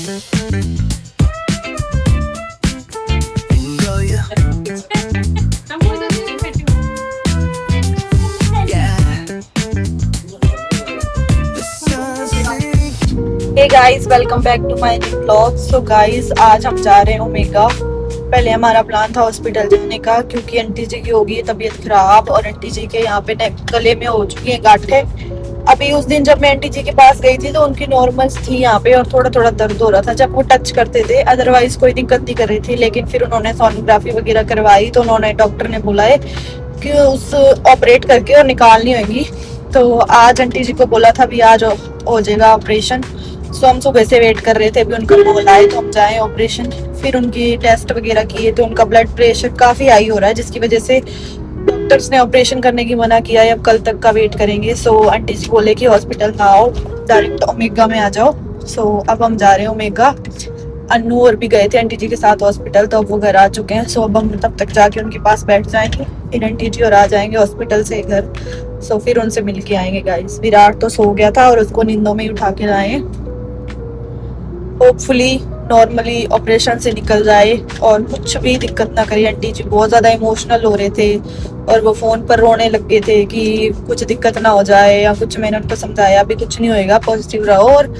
Hey guys, welcome back to my new blog. So guys, आज हम जा रहे हैं ओमेगा। पहले हमारा प्लान था हॉस्पिटल जाने का, क्योंकि आंटी जी की होगी तबीयत खराब और आंटी जी के यहाँ पे गले में हो चुकी है गांठें। अभी उस दिन जब मैं आंटी जी के पास गई थी तो उनकी नॉर्मल थी यहाँ पे, और थोड़ा थोड़ा दर्द हो रहा था जब वो टच करते थे, अदरवाइज कोई दिक्कत नहीं कर रही थी। लेकिन फिर उन्होंने सोनोग्राफी वगैरह करवाई तो उन्होंने डॉक्टर ने बोला है कि उस ऑपरेट करके और निकालनी होगी। तो आज आंटी जी को बोला था भी आज हो जाएगा ऑपरेशन। सो हम सुबह से वेट कर रहे थे, अभी उनका कॉल आए तो हम जाएं ऑपरेशन। फिर उनकी टेस्ट वगैरह किए तो उनका ब्लड प्रेशर काफी हाई हो रहा है, जिसकी वजह से डॉक्टर्स ने ऑपरेशन करने की मना किया है। अब कल तक का वेट करेंगे। सो आंटी जी बोले कि हॉस्पिटल ना आओ, डायरेक्ट ओमेगा में आ जाओ। सो अब हम जा रहे हैं ओमेगा। अन्नू और भी गए थे आंटी जी के साथ हॉस्पिटल, तो अब वो घर आ चुके हैं। सो अब हम तब तक जाके उनके पास बैठ जाएंगे, फिर आंटी जी और आ जाएंगे हॉस्पिटल से घर। सो फिर उनसे मिल के आएंगे गाइस। विराट तो सो गया था और उसको नींदों में ही उठा के लाए। होपफुली नॉर्मली ऑपरेशन से निकल जाए और कुछ भी दिक्कत ना करे। आंटी जी बहुत ज्यादा इमोशनल हो रहे थे और वो फोन पर रोने लग गए थे कि कुछ दिक्कत ना हो जाए या कुछ। मैंने उनको समझाया भी कुछ नहीं होएगा, पॉजिटिव रहो, और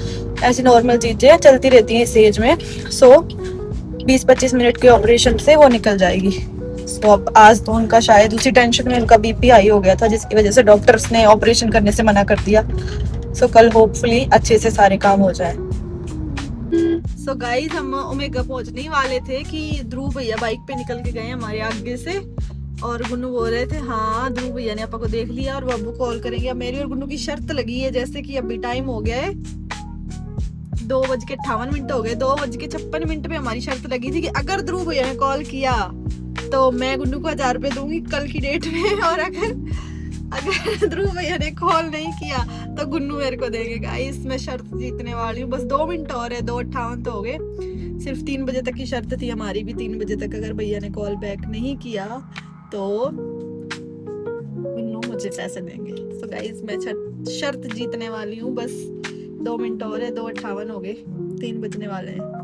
ऐसी नॉर्मल चीजें चलती रहती हैं इस एज में। सो 20-25 मिनट के ऑपरेशन से वो निकल जाएगी। सो अब आज तो उनका शायद उसी टेंशन में उनका बीपी हाई हो गया था, जिसकी वजह से डॉक्टर्स ने ऑपरेशन करने से मना कर दिया। सो कल होपफुली अच्छे से सारे काम हो जाए। सो गाइस, हम ओमेगा पहुंचने ही वाले थे कि ध्रुव भैया बाइक पे निकल के गए हमारे आगे से, और गुन्नू बोल रहे थे हाँ ध्रुव भैया ने आपको देख लिया और बाबू कॉल करेंगे। अब मेरी और गुन्नू की शर्त लगी है, जैसे कि अभी टाइम हो गया है 2:58 हो गए। 2:56 पे हमारी शर्त लगी थी कि अगर ध्रुव भैया ने कॉल किया तो मैं गुन्नू को 1000 रुपए दूंगी कल की डेट में, और अगर ध्रुव भैया ने कॉल नहीं किया तो गुन्नू मेरे को देंगे। गाइस, मैं शर्त जीतने वाली हूँ। बस 2 मिनट और है, 2:58 तो हो गए। सिर्फ 3 बजे तक की शर्त थी हमारी भी। 3 बजे तक अगर भैया ने कॉल बैक नहीं किया तो गुन्नू मुझे पैसे देंगे। तो गाइस, मैं शर्त जीतने वाली हूँ। बस 2 मिनट और है, 2:58 हो गए, 3 बजने वाले हैं।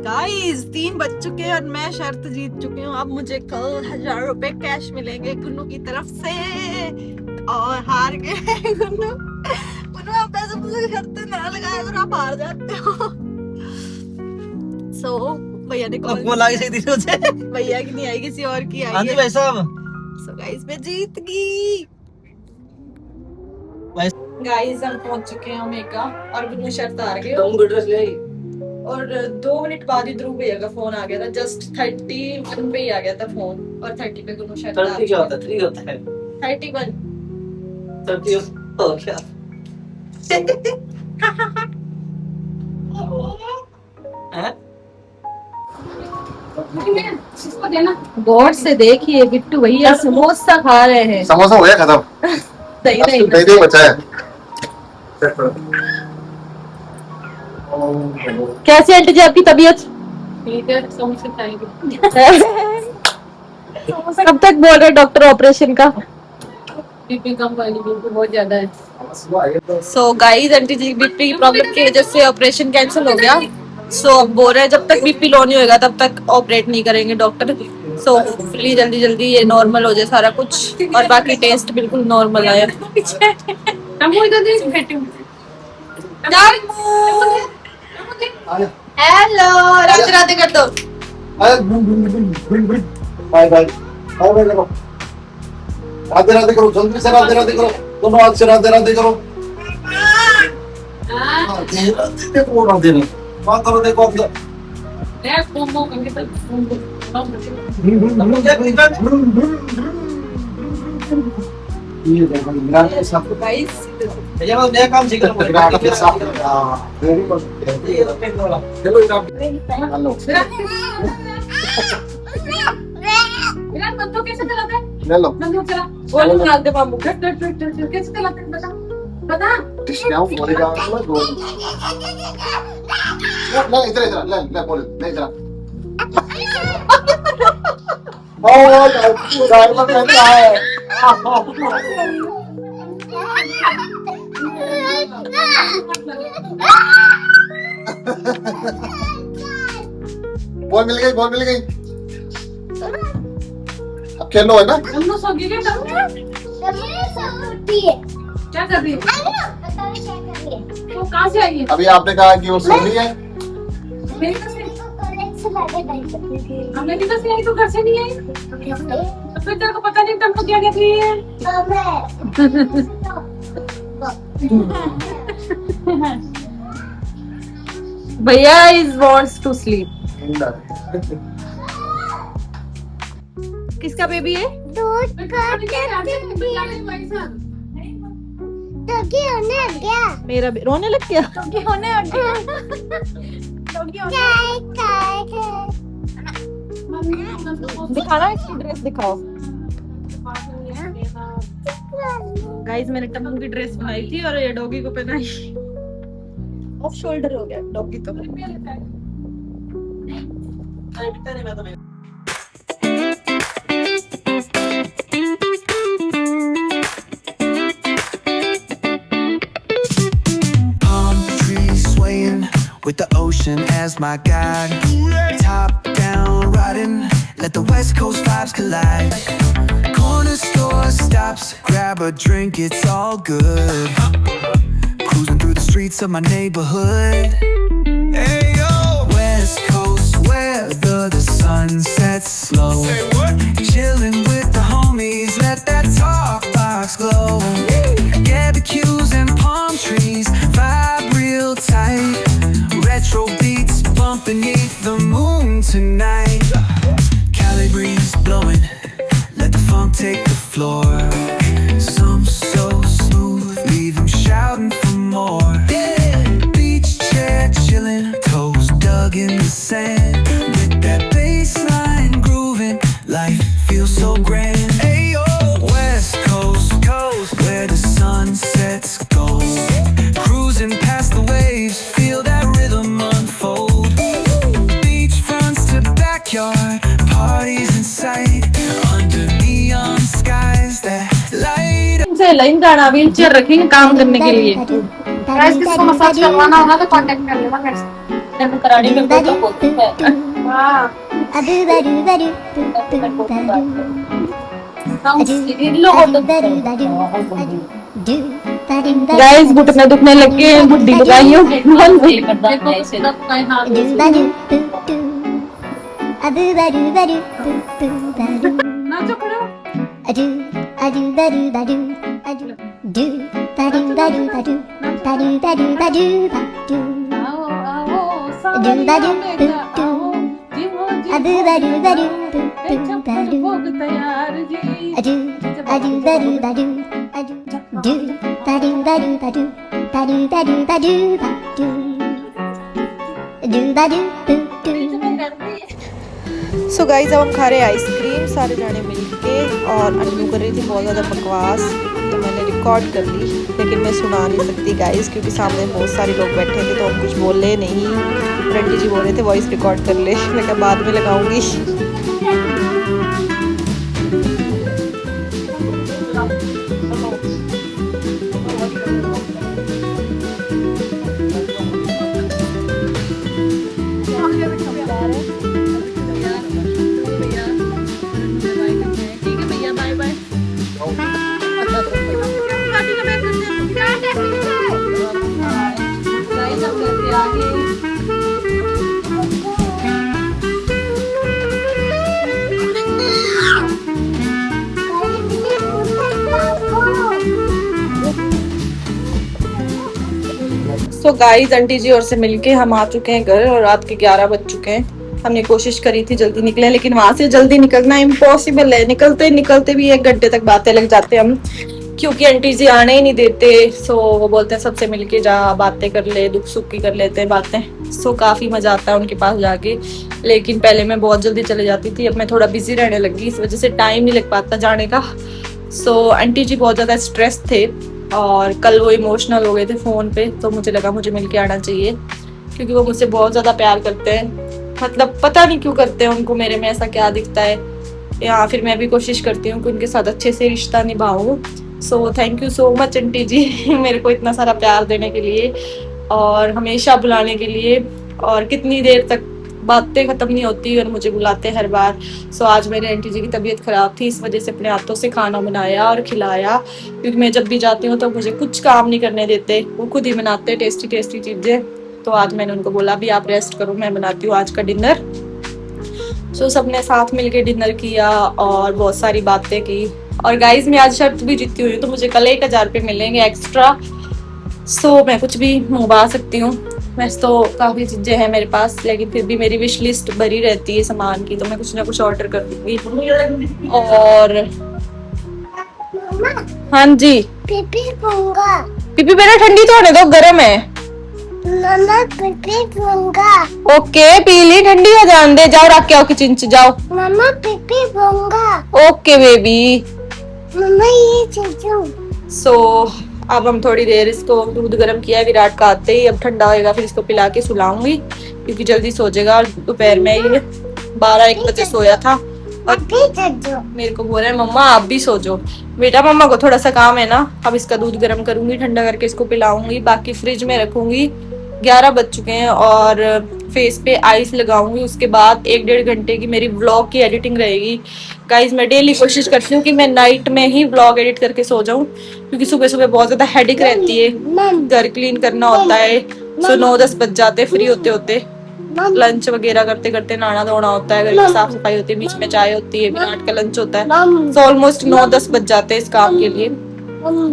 गाइस, 3 बज चुके हैं और मैं शर्त जीत चुकी हूँ। अब मुझे कल 1000 रुपए कैश मिलेंगे गुन्नू की तरफ से, और हार गए गुन्नू। आप पैसे मुझे शर्त ना लगाया अगर आप हार जाते हो। सो भैया ने कॉल भैया की नहीं आई, किसी और की आई है। भाई साहब, सो गाइस, मैं जीत गई। गाइस, हम पहुंच चुके हैं ओमेगा और गुन्नू शर्त हार गए। और 2 मिनट बाद ही ध्रुव भैया का फोन आ गया था। जस्ट 31 पे ही आ गया था फोन, और 30 पे गुन्नू शर्त। 30 क्या होता है? 3 होता है। 31 30 हो गया। गौर से देखिए, बिट्टू भैया समोसा खा रहे हैं। समोसा हो गया खत्म। सही नहीं बचा है। कैसी आंटी जी आपकी तबीयत? ठीक है, समोसे खाएंगे। कब तक बोल रहे डॉक्टर ऑपरेशन का? बीपी कम वाली, बीपी बहुत ज्यादा है। सो गाइस, आंटी जी बीपी की प्रॉब्लम की वजह से ऑपरेशन कैंसिल हो गया। सो अब बोल रहे हैं जब तक बीपी लो नहीं होगा तब तक ऑपरेट नहीं करेंगे डॉक्टर। सो होपफुली जल्दी जल्दी ये नॉर्मल हो जाए सारा कुछ, और बाकी टेस्ट बिल्कुल नॉर्मल आया। हेलो, राधे राधे कर दो। बाय बाय बाय बाय करो। राधे राधे करो, जल्दी से राधे राधे करो, दोनों हाथ से राधे राधे करो। राधे राधे देखो, राधे राधे बात करो, देखो अंदर। ये देखो विराट के साथ गाइस, भैया वो नया काम सीख रहा हूं। विराट के साथ वेरी गुड। चलो हेलो विराट, बंदूक कैसे चलाता है? ले लो। बंदूक चला। बोलो निकाल दे बाबू। कैसे चलाते हैं बता बता। डिस्काउ बोलेगा ना दो। ले इधर इधर ले बोल ले इधर। ओ ड्राइवर कहता है। बॉल मिल गई, बॉल मिल गई। अब खेलो है ना। हम लोग सो गए क्या? क्या कर रही है? तो कहाँ से आई है? अभी आपने कहा कि वो सो रही है। मेरे घर से? हमने भी घर से आई तो घर से नहीं आई। तो फिर तेरे को पता नहीं तुमको क्या कर रही है? भैया इज वांट्स टू स्लीप। किसका बेबी है? मेरा रोने लग गया। दिखाना इसकी ड्रेस दिखाओ। गाइस मैंने टम्मू की ड्रेस बनाई थी और ये डॉगी को पहनाई। ऑफ शोल्डर हो गया डॉगी तो। Palm trees swaying with the ocean as my guide. Top down riding, let the West Coast vibes collide. Corner store stops, grab a drink, it's all good. Cruising through the streets of my neighborhood. Hey yo, West Coast weather, the sun sets slow. Chilling with the homies, let that talk box glow. Barbecues and palm trees, vibe real tight. Retro beats bumping beneath the moon tonight. Cali breeze blowing, let the funk take the floor. Some so smooth, leave them shouting for more. Beach chair chilling, toes dug in the sand. With that bass line grooving, life feels so grand. Ayo, West Coast, where the sun sets gold. Cruising past the waves, feel that rhythm unfold. Beach fronts to backyard, parties in sight. Under neon skies that light up. से line जाना wheel chair रखेंगे काम करने के लिए। Guys किसको massage करवाना होगा तो कांटेक्ट कर लेना मेरे से। कराने में बहुत होती है। हाँ। गाइस घुटने दुखने लग गए हैं, बुड्ढी लगाइयो। नाचो करो। आओ आओ सावरिया मेरा आओ जीवो जीवो भोग तैयार सो गाइस अब हम खा रहे आइसक्रीम सारे जाने मिलके और अन्नू कर रही थी बहुत ज़्यादा बकवास, तो मैंने रिकॉर्ड कर ली लेकिन मैं सुना नहीं सकती गाइस क्योंकि सामने बहुत सारे लोग बैठे थे तो हम कुछ बोले नहीं। रंटी जी बोल रहे थे वॉइस रिकॉर्ड कर ले, मैं क्या बाद में लगाऊंगी। सो गाइस आंटी जी और से मिलके हम आ चुके हैं घर और रात के 11 बज चुके हैं। हमने कोशिश करी थी जल्दी निकले लेकिन वहां से जल्दी निकलना इम्पॉसिबल है। निकलते निकलते भी 1 घंटे तक बातें लग जाते हम क्योंकि आंटी जी आने ही नहीं देते। सो वो बोलते हैं सबसे मिलके जा बातें कर ले, दुख सुख की कर लेते हैं बातें। सो काफी मजा आता है उनके पास जाके, लेकिन पहले मैं बहुत जल्दी चले जाती थी, अब मैं थोड़ा बिजी रहने लगी, इस वजह से टाइम नहीं लग पाता जाने का। सो आंटी जी बहुत ज्यादा स्ट्रेस थे और कल वो इमोशनल हो गए थे फोन पे, तो मुझे लगा मुझे मिलके आना चाहिए क्योंकि वो मुझसे बहुत ज्यादा प्यार करते हैं। मतलब पता नहीं क्यों करते हैं, उनको मेरे में ऐसा क्या दिखता है, या फिर मैं भी कोशिश करती हूँ कि उनके साथ अच्छे से रिश्ता निभाऊं। So thank you so much aunty ji मेरे को इतना सारा प्यार देने के लिए और हमेशा बुलाने के लिए। और कितनी देर तक बातें खत्म नहीं होती और मुझे बुलाते हर बार। सो आज मेरे आंटी जी की तबीयत खराब थी, इस वजह से अपने हाथों से खाना बनाया और खिलाया, क्योंकि मैं जब भी जाती हूँ तो मुझे कुछ काम नहीं करने देते, वो खुद ही बनाते टेस्टी टेस्टी चीजें। तो आज मैंने उनको बोला भी आप रेस्ट करो, मैं बनाती हूँ आज का डिनर। सो सबने साथ मिलके डिनर किया और बहुत सारी बातें की। और गाइज मैं आज शर्त भी जीती हुई हूँ, तो मुझे कल 1000 रुपये मिलेंगे एक्स्ट्रा। सो मैं कुछ भी मंगवा सकती हूँ। वैसे तो काफ़ी चीज़ें हैं मेरे पास, लेकिन फिर भी मेरी विश लिस्ट भरी रहती है सामान की, तो मैं कुछ ना कुछ ऑर्डर कर दूँगी। और हाँ जी, पीपी दूंगा। पीपी पहले ठंडी तो होने दो, गर्म है। मम्मा पीपी दूंगा। ओके पी ली, ठंडी हो जान दे। जाओ रख के आओ किचन से, जाओ। मम्मा पीपी दूंगा। Okay baby. मम्मा ये चीजू। सो अब हम थोड़ी देर इसको दूध गर्म किया है विराट का आते ही, अब ठंडा होएगा फिर इसको पिला के सुलाऊंगी, क्योंकि जल्दी सो जाएगा। और दोपहर में ये 12-1 बजे सोया था और अभी चीजू। मेरे को बोल रहा है मम्मा आप भी सो जाओ। बेटा मम्मा को थोड़ा सा काम है ना, अब इसका दूध गर्म करूंगी, ठंडा करके इसको पिलाऊंगी, बाकी फ्रिज में रखूंगी। 11 बज चुके हैं और फेस पे आइस लगाऊंगी। उसके बाद 1-1.5 घंटे की मेरी व्लॉग की एडिटिंग रहेगी। गाइज मैं डेली कोशिश करती हूँ कि मैं नाइट में ही व्लॉग एडिट करके सो जाऊं, क्योंकि सुबह सुबह बहुत ज्यादा हेडेक रहती है, घर क्लीन करना होता है। सो 9-10 बज जाते फ्री होते होते, लंच वगैरह करते करते, नहाना धोना होता है, घर की साफ सफाई होती है, बीच में चाय होती है, विराट का लंच होता है। सो ऑलमोस्ट 9-10 बज जाते हैं इस काम के लिए,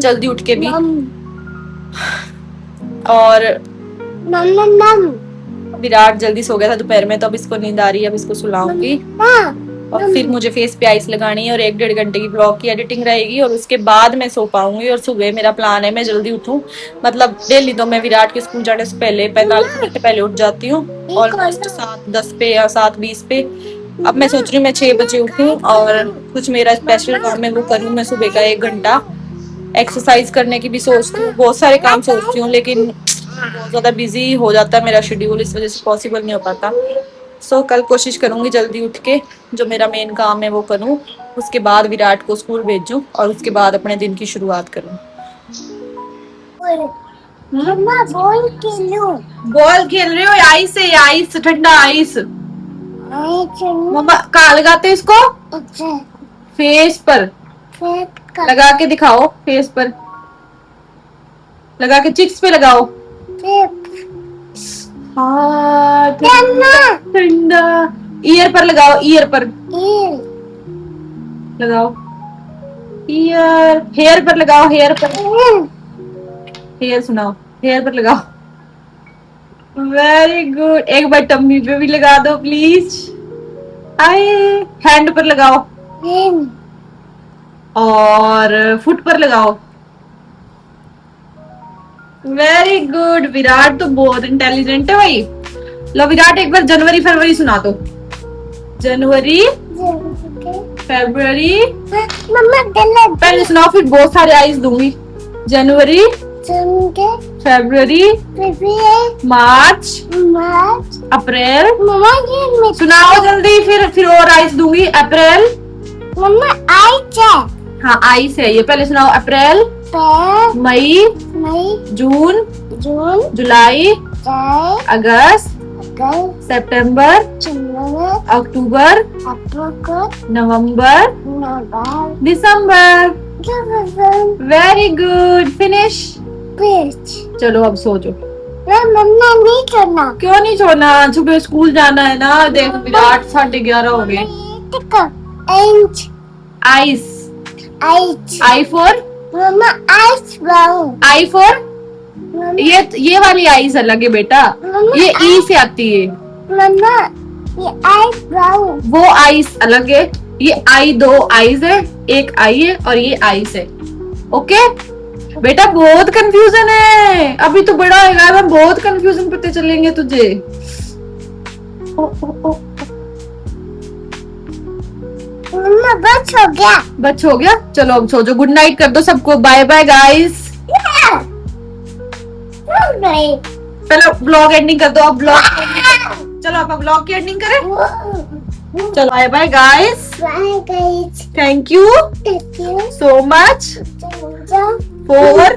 जल्दी उठ के भी। और विराट जल्दी सो गया था दोपहर में, तो अब इसको नींद आ रही है, अब इसको सुलाऊंगी। और फिर मुझे फेस पे आइस लगानी है और 1-1.5 घंटे की ब्लॉग की एडिटिंग रहेगी, और उसके बाद मैं सो पाऊंगी। और सुबह मेरा प्लान है मैं जल्दी उठूं, मतलब डेली तो मैं विराट के स्कूल जाने से पहले 45 मिनट पहले उठ जाती हूँ, ऑलमोस्ट 7:10 पे या 7:20 पे। अब मैं सोच रही हूँ मैं 6 बजे उठूं और कुछ मेरा स्पेशल काम है वो करूँ। मैं सुबह का 1 घंटा एक्सरसाइज करने की भी सोचती हूँ, बहुत सारे काम सोचती हूँ, लेकिन बहुत ज्यादा बिजी हो जाता है मेरा शेड्यूल, इस वजह से पॉसिबल नहीं हो पाता। सो कल कोशिश करूंगी जल्दी उठ के जो मेरा मेन काम है वो करूं, उसके बाद विराट को स्कूल भेजूं और उसके बाद अपने दिन की शुरुआत करूं। मम्मा बॉल खेलूं। बॉल खेल रहे हो? आइस है, आइस, ठंडा आइस। मम्मा कहाँ लगाते इसको? अच्छा फेस पर फेट लगा के दिखाओ, फेस पर लगा के, चिक्स पे लगाओ। हाँ ठंडा। ईयर पर लगाओ, ईयर पर लगाओ, ईयर। हेयर पर लगाओ, हेयर पर, हेयर सुनाओ, हेयर पर लगाओ। Very good. एक बार टम्मी पे भी लगा दो प्लीज। आए हैंड पर लगाओ और फुट पर लगाओ। Very good. विराट तो बहुत इंटेलिजेंट है भाई। लो विराट एक बार जनवरी फरवरी सुना दो। जनवरी फरवरी मम्मा गलत पहले सुनाओ, फिर बहुत सारे आइस दूंगी। जनवरी फरवरी मार्च अप्रैल। मम्मा ये सुनाओ जल्दी, फिर और आइस दूंगी। अप्रैल। मम्मा आइस है। हाँ आइस है ये। पहले सुनाओ अप्रैल, मई, जून, जुलाई, अगस्त, सितंबर, अक्टूबर, नवंबर, दिसंबर। Very good, finish. चलो अब सो जाओ। मम्मा नहीं करना। क्यों नहीं छोड़ना? सुबह स्कूल जाना है ना। देख विराट 11:30 हो गए। आइस, आई फॉर मम्मा आइस ब्राउन। आई फॉर ये वाली आइस अलग है बेटा, ये ई से आती है। मम्मा ये आइस ब्राउन। वो आइस अलग है, ये आई 2 आइस है, एक आई है और ये आइस है। ओके बेटा बहुत कंफ्यूजन है, अभी तो बड़ा होगा ना, बहुत कंफ्यूजन पता चलेंगे तुझे। मम्मा बस हो गया। बस हो गया, चलो अब सो जाओ। गुड नाइट कर दो सबको। Bye bye guys. चलो ब्लॉग एंडिंग कर दो अब। ब्लॉग चलो अब ब्लॉग की एंडिंग करें। चलो bye bye guys. Bye guys. Thank you Thank you so much so much for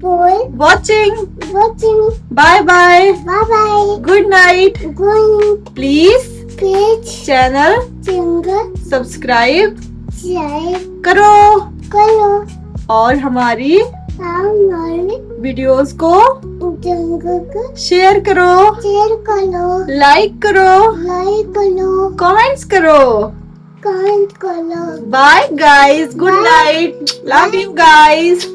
for watching. watching. Bye bye. Bye bye. Good night. Good Please pitch. channel Jingle. subscribe Jai. करो Kalo. और हमारी हमारे videos को जंगल को share करो, share करो. Like करो, like करो. कमेंट्स करो. कमेंट करो. Bye guys, good Bye. Night, love you guys.